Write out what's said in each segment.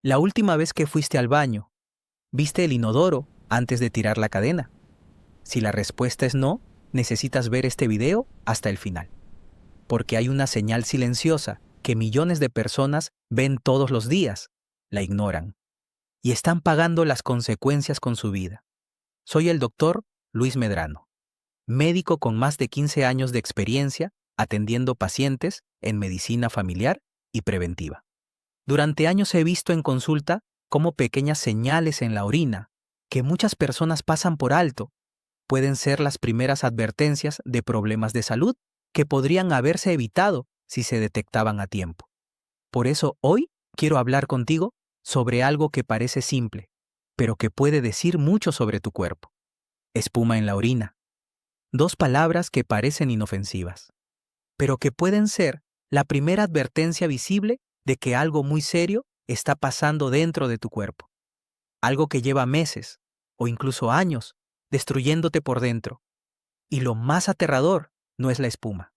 La última vez que fuiste al baño, ¿viste el inodoro antes de tirar la cadena? Si la respuesta es no, necesitas ver este video hasta el final, porque hay una señal silenciosa que millones de personas ven todos los días, la ignoran, y están pagando las consecuencias con su vida. Soy el doctor Luis Medrano, médico con más de 15 años de experiencia atendiendo pacientes en medicina familiar y preventiva. Durante años he visto en consulta cómo pequeñas señales en la orina, que muchas personas pasan por alto, pueden ser las primeras advertencias de problemas de salud que podrían haberse evitado si se detectaban a tiempo. Por eso hoy quiero hablar contigo sobre algo que parece simple, pero que puede decir mucho sobre tu cuerpo. Espuma en la orina. Dos palabras que parecen inofensivas, pero que pueden ser la primera advertencia visible de que algo muy serio está pasando dentro de tu cuerpo. Algo que lleva meses o incluso años destruyéndote por dentro. Y lo más aterrador no es la espuma.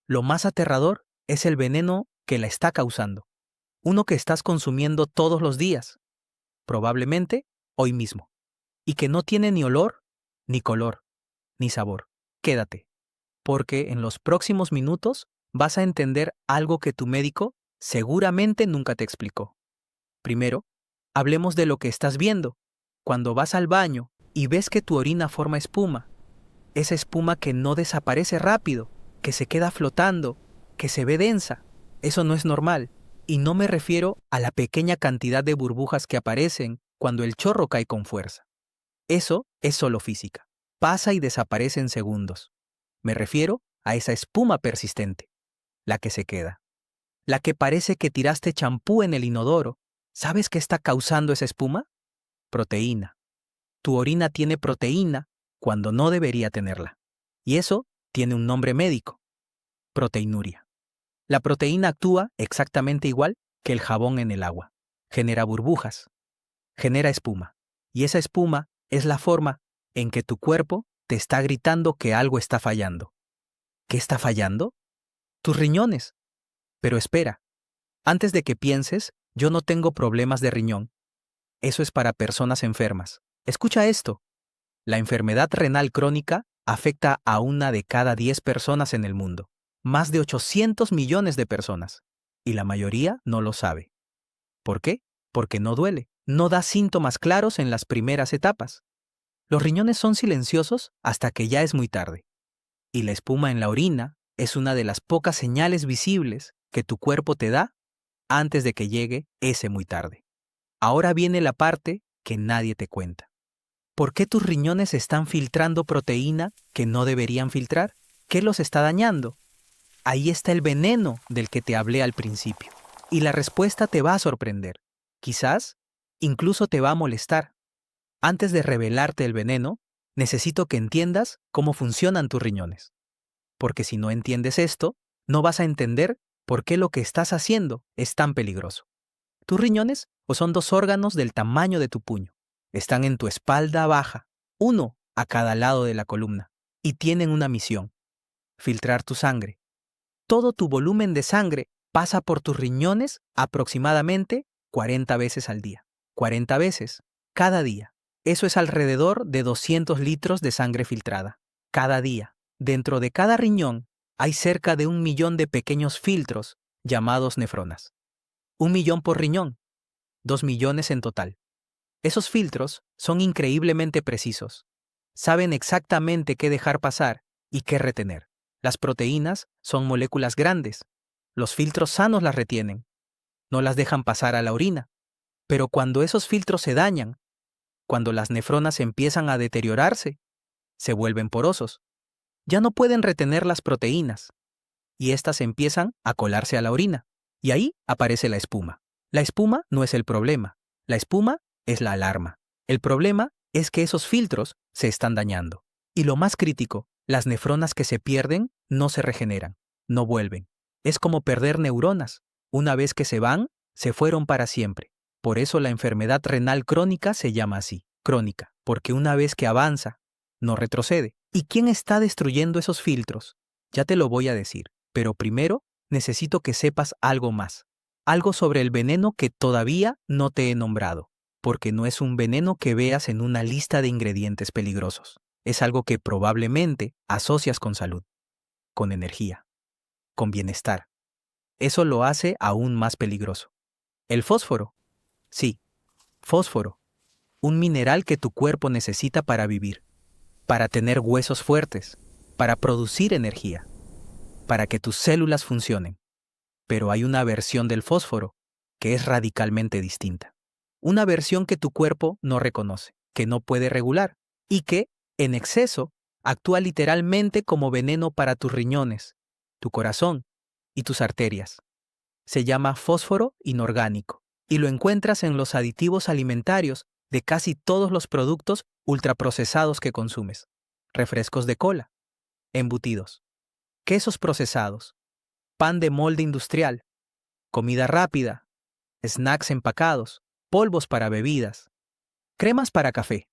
Lo más aterrador es el veneno que la está causando. Uno que estás consumiendo todos los días, probablemente hoy mismo, y que no tiene ni olor, ni color, ni sabor. Quédate, porque en los próximos minutos vas a entender algo que tu médico seguramente nunca te explicó. Primero, hablemos de lo que estás viendo. Cuando vas al baño y ves que tu orina forma espuma, esa espuma que no desaparece rápido, que se queda flotando, que se ve densa, eso no es normal. Y no me refiero a la pequeña cantidad de burbujas que aparecen cuando el chorro cae con fuerza. Eso es solo física. Pasa y desaparece en segundos. Me refiero a esa espuma persistente, la que se queda. La que parece que tiraste champú en el inodoro. ¿Sabes qué está causando esa espuma? Proteína. Tu orina tiene proteína cuando no debería tenerla. Y eso tiene un nombre médico: proteinuria. La proteína actúa exactamente igual que el jabón en el agua. Genera burbujas, genera espuma. Y esa espuma es la forma en que tu cuerpo te está gritando que algo está fallando. ¿Qué está fallando? Tus riñones. Pero espera, antes de que pienses, yo no tengo problemas de riñón. Eso es para personas enfermas. Escucha esto. La enfermedad renal crónica afecta a 1 de cada 10 personas en el mundo. Más de 800 millones de personas. Y la mayoría no lo sabe. ¿Por qué? Porque no duele. No da síntomas claros en las primeras etapas. Los riñones son silenciosos hasta que ya es muy tarde. Y la espuma en la orina es una de las pocas señales visibles que tu cuerpo te da antes de que llegue ese muy tarde. Ahora viene la parte que nadie te cuenta. ¿Por qué tus riñones están filtrando proteína que no deberían filtrar? ¿Qué los está dañando? Ahí está el veneno del que te hablé al principio. Y la respuesta te va a sorprender. Quizás incluso te va a molestar. Antes de revelarte el veneno, necesito que entiendas cómo funcionan tus riñones. Porque si no entiendes esto, no vas a entender por qué lo que estás haciendo es tan peligroso. Tus riñones son 2 órganos del tamaño de tu puño. Están en tu espalda baja, uno a cada lado de la columna, y tienen una misión: filtrar tu sangre. Todo tu volumen de sangre pasa por tus riñones aproximadamente 40 veces al día. 40 veces, cada día. Eso es alrededor de 200 litros de sangre filtrada, cada día. Dentro de cada riñón hay cerca de 1 millón de pequeños filtros llamados nefronas. 1 millón por riñón, 2 millones en total. Esos filtros son increíblemente precisos. Saben exactamente qué dejar pasar y qué retener. Las proteínas son moléculas grandes. Los filtros sanos las retienen. No las dejan pasar a la orina. Pero cuando esos filtros se dañan, cuando las nefronas empiezan a deteriorarse, se vuelven porosos. Ya no pueden retener las proteínas. Y éstas empiezan a colarse a la orina. Y ahí aparece la espuma. La espuma no es el problema. La espuma es la alarma. El problema es que esos filtros se están dañando. Y lo más crítico, las nefronas que se pierden no se regeneran, no vuelven. Es como perder neuronas. Una vez que se van, se fueron para siempre. Por eso la enfermedad renal crónica se llama así, crónica, porque una vez que avanza, no retrocede. ¿Y quién está destruyendo esos filtros? Ya te lo voy a decir, pero primero necesito que sepas algo más. Algo sobre el veneno que todavía no te he nombrado, porque no es un veneno que veas en una lista de ingredientes peligrosos. Es algo que probablemente asocias con salud, con energía, con bienestar. Eso lo hace aún más peligroso. El fósforo. Sí, fósforo. Un mineral que tu cuerpo necesita para vivir, para tener huesos fuertes, para producir energía, para que tus células funcionen. Pero hay una versión del fósforo que es radicalmente distinta. Una versión que tu cuerpo no reconoce, que no puede regular y que, en exceso, actúa literalmente como veneno para tus riñones, tu corazón y tus arterias. Se llama fósforo inorgánico y lo encuentras en los aditivos alimentarios de casi todos los productos ultraprocesados que consumes. Refrescos de cola, embutidos, quesos procesados, pan de molde industrial, comida rápida, snacks empacados, polvos para bebidas, cremas para café,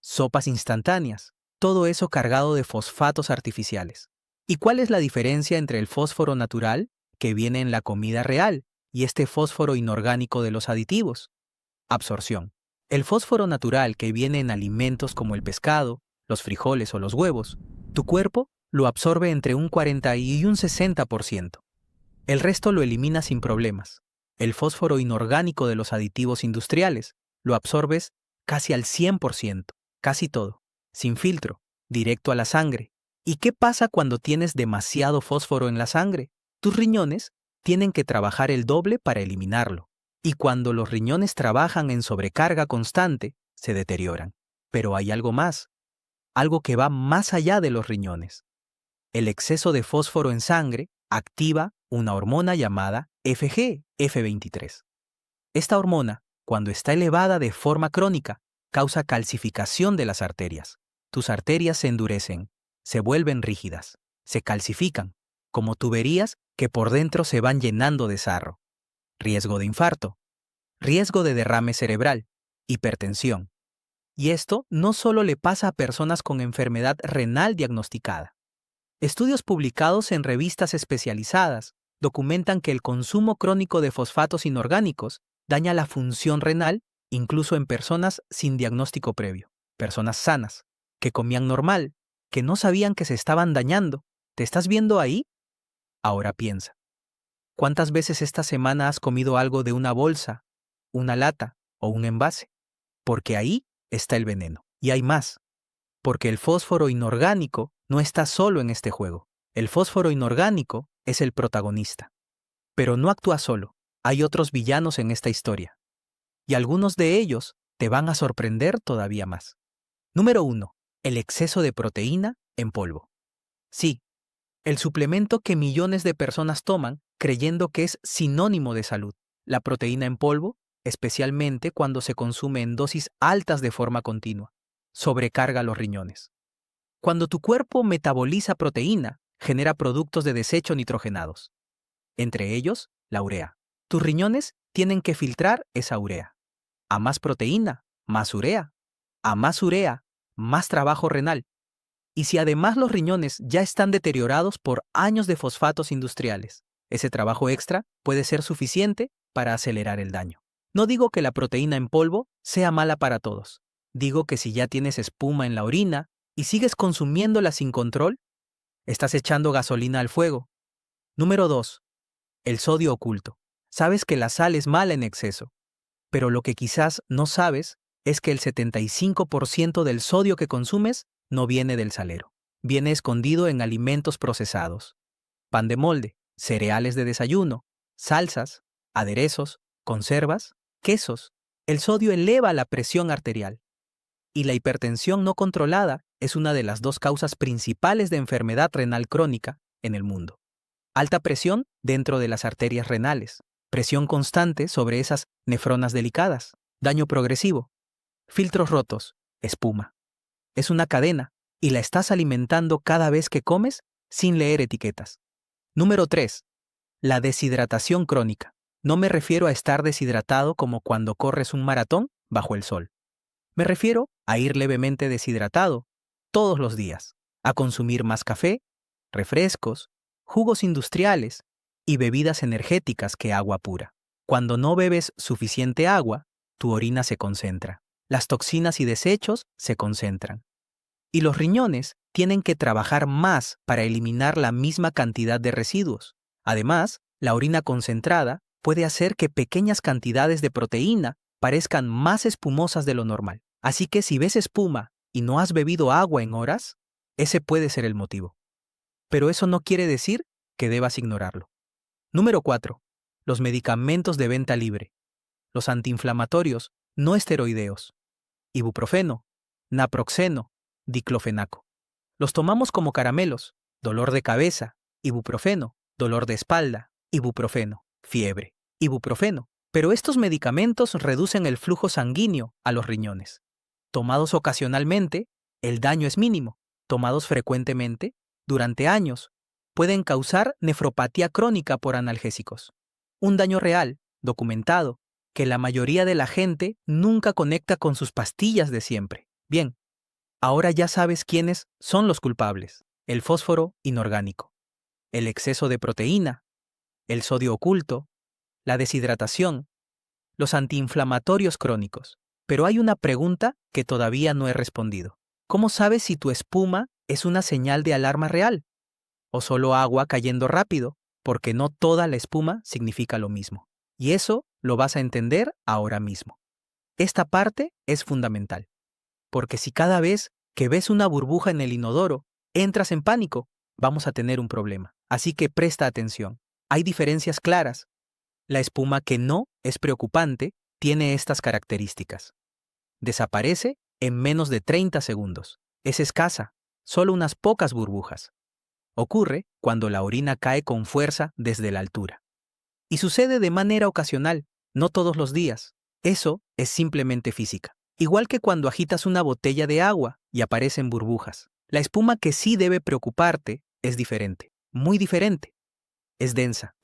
sopas instantáneas, todo eso cargado de fosfatos artificiales. ¿Y cuál es la diferencia entre el fósforo natural, que viene en la comida real, y este fósforo inorgánico de los aditivos? Absorción. El fósforo natural que viene en alimentos como el pescado, los frijoles o los huevos, tu cuerpo lo absorbe entre un 40 y un 60%. El resto lo elimina sin problemas. El fósforo inorgánico de los aditivos industriales lo absorbes casi al 100%, casi todo, sin filtro, directo a la sangre. ¿Y qué pasa cuando tienes demasiado fósforo en la sangre? Tus riñones tienen que trabajar el doble para eliminarlo. Y cuando los riñones trabajan en sobrecarga constante, se deterioran. Pero hay algo más, algo que va más allá de los riñones. El exceso de fósforo en sangre activa una hormona llamada FG-F23. Esta hormona, cuando está elevada de forma crónica, causa calcificación de las arterias. Tus arterias se endurecen, se vuelven rígidas, se calcifican, como tuberías que por dentro se van llenando de sarro. Riesgo de infarto, riesgo de derrame cerebral, hipertensión. Y esto no solo le pasa a personas con enfermedad renal diagnosticada. Estudios publicados en revistas especializadas documentan que el consumo crónico de fosfatos inorgánicos daña la función renal incluso en personas sin diagnóstico previo, personas sanas, que comían normal, que no sabían que se estaban dañando. ¿Te estás viendo ahí? Ahora piensa. ¿Cuántas veces esta semana has comido algo de una bolsa, una lata o un envase? Porque ahí está el veneno. Y hay más. Porque el fósforo inorgánico no está solo en este juego. El fósforo inorgánico es el protagonista. Pero no actúa solo. Hay otros villanos en esta historia. Y algunos de ellos te van a sorprender todavía más. Número 1. El exceso de proteína en polvo. Sí, el suplemento que millones de personas toman creyendo que es sinónimo de salud. La proteína en polvo, especialmente cuando se consume en dosis altas de forma continua, sobrecarga los riñones. Cuando tu cuerpo metaboliza proteína, genera productos de desecho nitrogenados. Entre ellos, la urea. Tus riñones tienen que filtrar esa urea. A más proteína, más urea. A más urea, más trabajo renal. Y si además los riñones ya están deteriorados por años de fosfatos industriales, ese trabajo extra puede ser suficiente para acelerar el daño. No digo que la proteína en polvo sea mala para todos. Digo que si ya tienes espuma en la orina y sigues consumiéndola sin control, estás echando gasolina al fuego. Número 2. El sodio oculto. Sabes que la sal es mala en exceso, pero lo que quizás no sabes es que el 75% del sodio que consumes no viene del salero. Viene escondido en alimentos procesados. Pan de molde, cereales de desayuno, salsas, aderezos, conservas, quesos. El sodio eleva la presión arterial. Y la hipertensión no controlada es una de las 2 causas principales de enfermedad renal crónica en el mundo. Alta presión dentro de las arterias renales, presión constante sobre esas nefronas delicadas, daño progresivo, filtros rotos, espuma. Es una cadena y la estás alimentando cada vez que comes sin leer etiquetas. Número 3. La deshidratación crónica. No me refiero a estar deshidratado como cuando corres un maratón bajo el sol. Me refiero a ir levemente deshidratado todos los días, a consumir más café, refrescos, jugos industriales y bebidas energéticas que agua pura. Cuando no bebes suficiente agua, tu orina se concentra. Las toxinas y desechos se concentran. Y los riñones tienen que trabajar más para eliminar la misma cantidad de residuos. Además, la orina concentrada puede hacer que pequeñas cantidades de proteína parezcan más espumosas de lo normal. Así que si ves espuma y no has bebido agua en horas, ese puede ser el motivo. Pero eso no quiere decir que debas ignorarlo. Número 4. Los medicamentos de venta libre. Los antiinflamatorios no esteroideos. Ibuprofeno, naproxeno, diclofenaco. Los tomamos como caramelos. Dolor de cabeza, ibuprofeno. Dolor de espalda, ibuprofeno. Fiebre, ibuprofeno. Pero estos medicamentos reducen el flujo sanguíneo a los riñones. Tomados ocasionalmente, el daño es mínimo. Tomados frecuentemente, durante años, pueden causar nefropatía crónica por analgésicos. Un daño real, documentado, que la mayoría de la gente nunca conecta con sus pastillas de siempre. Bien, ahora ya sabes quiénes son los culpables. El fósforo inorgánico, el exceso de proteína, el sodio oculto, la deshidratación, los antiinflamatorios crónicos. Pero hay una pregunta que todavía no he respondido. ¿Cómo sabes si tu espuma es una señal de alarma real? ¿O solo agua cayendo rápido? Porque no toda la espuma significa lo mismo. Y eso lo vas a entender ahora mismo. Esta parte es fundamental. Porque si cada vez que ves una burbuja en el inodoro, entras en pánico, vamos a tener un problema. Así que presta atención. Hay diferencias claras. La espuma que no es preocupante tiene estas características. Desaparece en menos de 30 segundos. Es escasa, solo unas pocas burbujas. Ocurre cuando la orina cae con fuerza desde la altura. Y sucede de manera ocasional, no todos los días. Eso es simplemente física. Igual que cuando agitas una botella de agua y aparecen burbujas. La espuma que sí debe preocuparte es diferente, muy diferente. Es densa.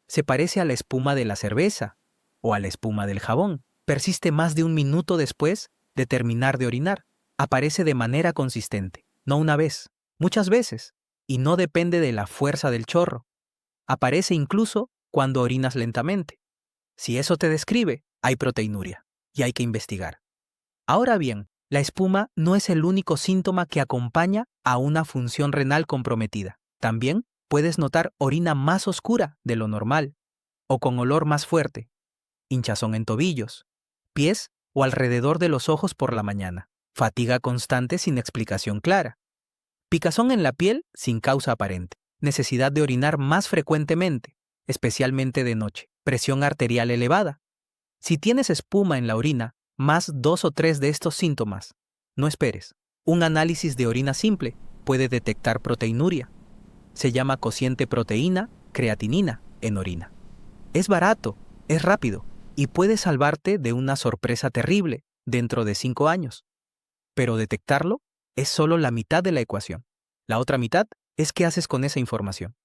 Se parece a la espuma de la cerveza o a la espuma del jabón. Persiste más de un minuto después de terminar de orinar. Aparece de manera consistente, no una vez, muchas veces, y no depende de la fuerza del chorro. Aparece incluso cuando orinas lentamente. Si eso te describe, hay proteinuria y hay que investigar. Ahora bien, la espuma no es el único síntoma que acompaña a una función renal comprometida. También puedes notar orina más oscura de lo normal o con olor más fuerte, hinchazón en tobillos, pies o alrededor de los ojos por la mañana, fatiga constante sin explicación clara, picazón en la piel sin causa aparente, necesidad de orinar más frecuentemente, especialmente de noche, presión arterial elevada. Si tienes espuma en la orina, más 2 o 3 de estos síntomas, no esperes. Un análisis de orina simple puede detectar proteinuria. Se llama cociente proteína-creatinina en orina. Es barato, es rápido y puede salvarte de una sorpresa terrible dentro de 5 años. Pero detectarlo es solo la mitad de la ecuación. La otra mitad es qué haces con esa información.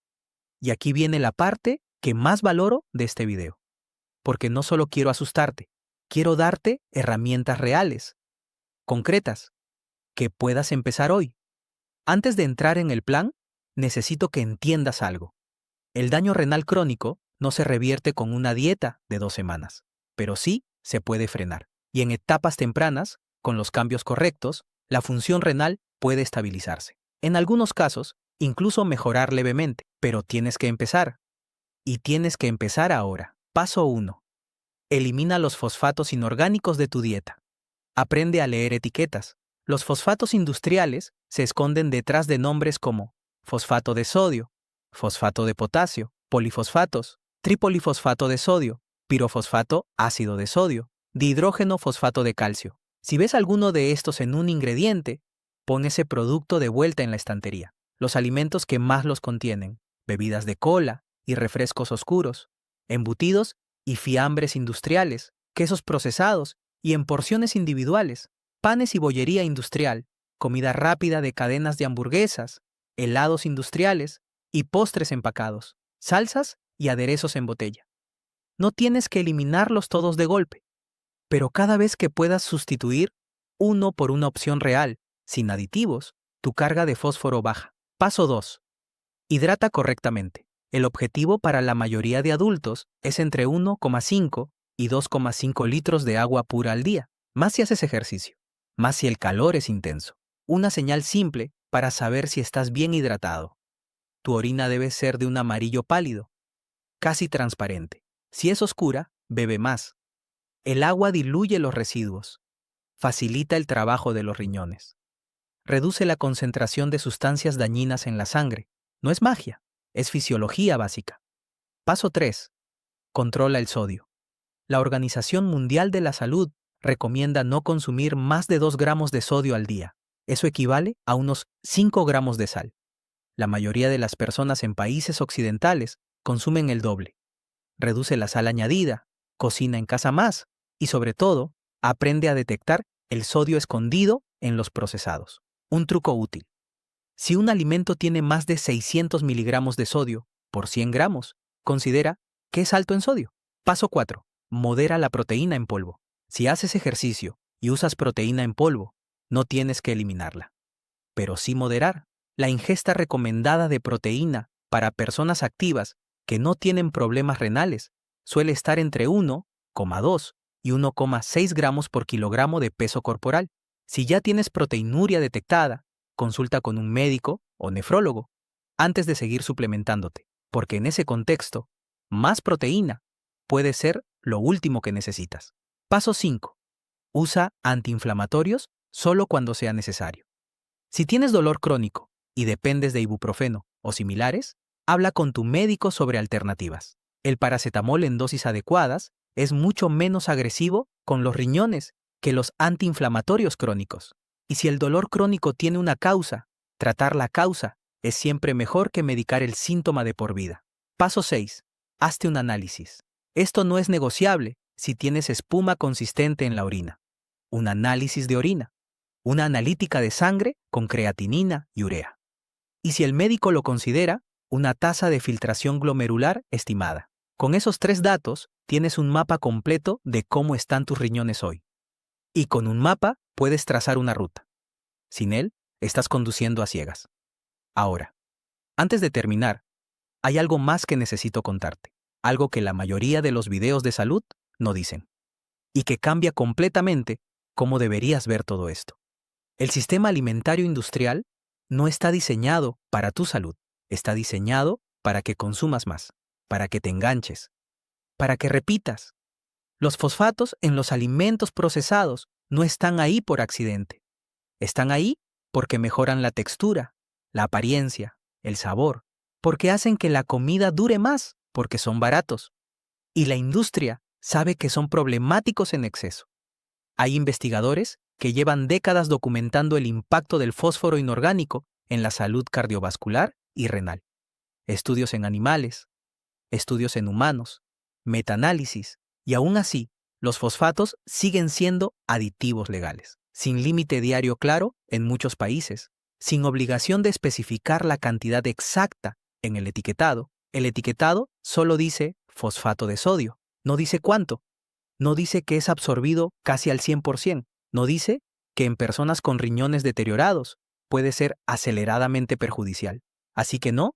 Y aquí viene la parte que más valoro de este video. Porque no solo quiero asustarte, quiero darte herramientas reales, concretas, que puedas empezar hoy. Antes de entrar en el plan, necesito que entiendas algo. El daño renal crónico no se revierte con una dieta de 2 semanas, pero sí se puede frenar. Y en etapas tempranas, con los cambios correctos, la función renal puede estabilizarse. En algunos casos, incluso mejorar levemente, pero tienes que empezar. Y tienes que empezar ahora. Paso 1. Elimina los fosfatos inorgánicos de tu dieta. Aprende a leer etiquetas. Los fosfatos industriales se esconden detrás de nombres como fosfato de sodio, fosfato de potasio, polifosfatos, tripolifosfato de sodio, pirofosfato ácido de sodio, dihidrógeno fosfato de calcio. Si ves alguno de estos en un ingrediente, pon ese producto de vuelta en la estantería. Los alimentos que más los contienen, bebidas de cola y refrescos oscuros, embutidos y fiambres industriales, quesos procesados y en porciones individuales, panes y bollería industrial, comida rápida de cadenas de hamburguesas, helados industriales y postres empacados, salsas y aderezos en botella. No tienes que eliminarlos todos de golpe, pero cada vez que puedas sustituir uno por una opción real, sin aditivos, tu carga de fósforo baja. Paso 2. Hidrata correctamente. El objetivo para la mayoría de adultos es entre 1,5 y 2,5 litros de agua pura al día, más si haces ejercicio, más si el calor es intenso. Una señal simple para saber si estás bien hidratado. Tu orina debe ser de un amarillo pálido, casi transparente. Si es oscura, bebe más. El agua diluye los residuos, facilita el trabajo de los riñones, reduce la concentración de sustancias dañinas en la sangre. No es magia, es fisiología básica. Paso 3. Controla el sodio. La Organización Mundial de la Salud recomienda no consumir más de 2 gramos de sodio al día. Eso equivale a unos 5 gramos de sal. La mayoría de las personas en países occidentales consumen el doble. Reduce la sal añadida, cocina en casa más y, sobre todo, aprende a detectar el sodio escondido en los procesados. Un truco útil. Si un alimento tiene más de 600 miligramos de sodio por 100 gramos, considera que es alto en sodio. Paso 4. Modera la proteína en polvo. Si haces ejercicio y usas proteína en polvo, no tienes que eliminarla, pero sí moderar. La ingesta recomendada de proteína para personas activas que no tienen problemas renales suele estar entre 1,2 y 1,6 gramos por kilogramo de peso corporal. Si ya tienes proteinuria detectada, consulta con un médico o nefrólogo antes de seguir suplementándote, porque en ese contexto, más proteína puede ser lo último que necesitas. Paso 5. Usa antiinflamatorios solo cuando sea necesario. Si tienes dolor crónico y dependes de ibuprofeno o similares, habla con tu médico sobre alternativas. El paracetamol en dosis adecuadas es mucho menos agresivo con los riñones que los antiinflamatorios crónicos. Y si el dolor crónico tiene una causa, tratar la causa es siempre mejor que medicar el síntoma de por vida. Paso 6. Hazte un análisis. Esto no es negociable si tienes espuma consistente en la orina. Un análisis de orina. Una analítica de sangre con creatinina y urea. Y si el médico lo considera, una tasa de filtración glomerular estimada. Con esos 3 datos, tienes un mapa completo de cómo están tus riñones hoy. Y con un mapa puedes trazar una ruta. Sin él, estás conduciendo a ciegas. Ahora, antes de terminar, hay algo más que necesito contarte. Algo que la mayoría de los videos de salud no dicen. Y que cambia completamente cómo deberías ver todo esto. El sistema alimentario industrial no está diseñado para tu salud. Está diseñado para que consumas más, para que te enganches, para que repitas. Los fosfatos en los alimentos procesados no están ahí por accidente. Están ahí porque mejoran la textura, la apariencia, el sabor, porque hacen que la comida dure más, porque son baratos. Y la industria sabe que son problemáticos en exceso. Hay investigadores que llevan décadas documentando el impacto del fósforo inorgánico en la salud cardiovascular y renal. Estudios en animales, estudios en humanos, metaanálisis, y aún así, los fosfatos siguen siendo aditivos legales, sin límite diario claro en muchos países, sin obligación de especificar la cantidad exacta en el etiquetado. El etiquetado solo dice fosfato de sodio, no dice cuánto, no dice que es absorbido casi al 100%, no dice que en personas con riñones deteriorados puede ser aceleradamente perjudicial. Así que no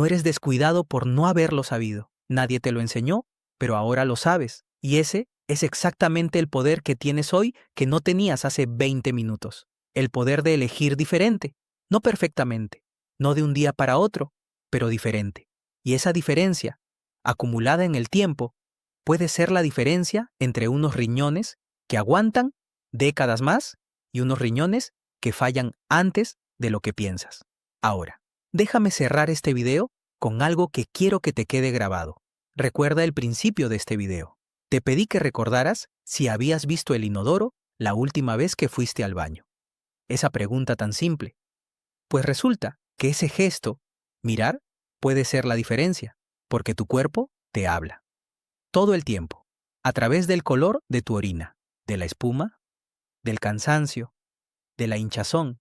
eres descuidado por no haberlo sabido. Nadie te lo enseñó, pero ahora lo sabes. Y ese es exactamente el poder que tienes hoy que no tenías hace 20 minutos. El poder de elegir diferente, no perfectamente, no de un día para otro, pero diferente. Y esa diferencia, acumulada en el tiempo, puede ser la diferencia entre unos riñones que aguantan décadas más y unos riñones que fallan antes de lo que piensas. Ahora, déjame cerrar este video con algo que quiero que te quede grabado. Recuerda el principio de este video. Te pedí que recordaras si habías visto el inodoro la última vez que fuiste al baño. Esa pregunta tan simple. Pues resulta que ese gesto, mirar, puede ser la diferencia, porque tu cuerpo te habla. Todo el tiempo, a través del color de tu orina, de la espuma, del cansancio, de la hinchazón,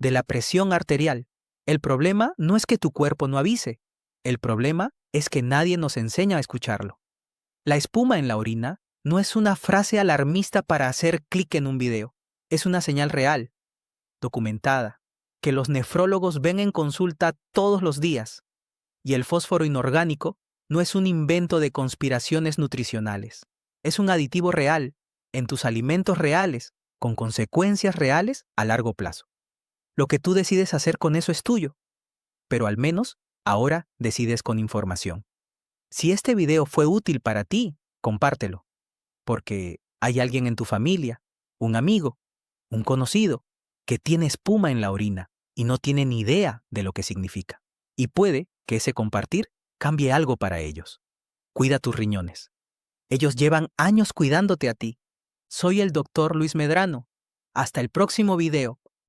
de la presión arterial. El problema no es que tu cuerpo no avise, el problema es que nadie nos enseña a escucharlo. La espuma en la orina no es una frase alarmista para hacer clic en un video, es una señal real, documentada, que los nefrólogos ven en consulta todos los días. Y el fósforo inorgánico no es un invento de conspiraciones nutricionales. Es un aditivo real en tus alimentos reales, con consecuencias reales a largo plazo. Lo que tú decides hacer con eso es tuyo, pero al menos ahora decides con información. Si este video fue útil para ti, compártelo, porque hay alguien en tu familia, un amigo, un conocido, que tiene espuma en la orina y no tiene ni idea de lo que significa. Y puede que ese compartir cambie algo para ellos. Cuida tus riñones. Ellos llevan años cuidándote a ti. Soy el doctor Luis Medrano. Hasta el próximo video.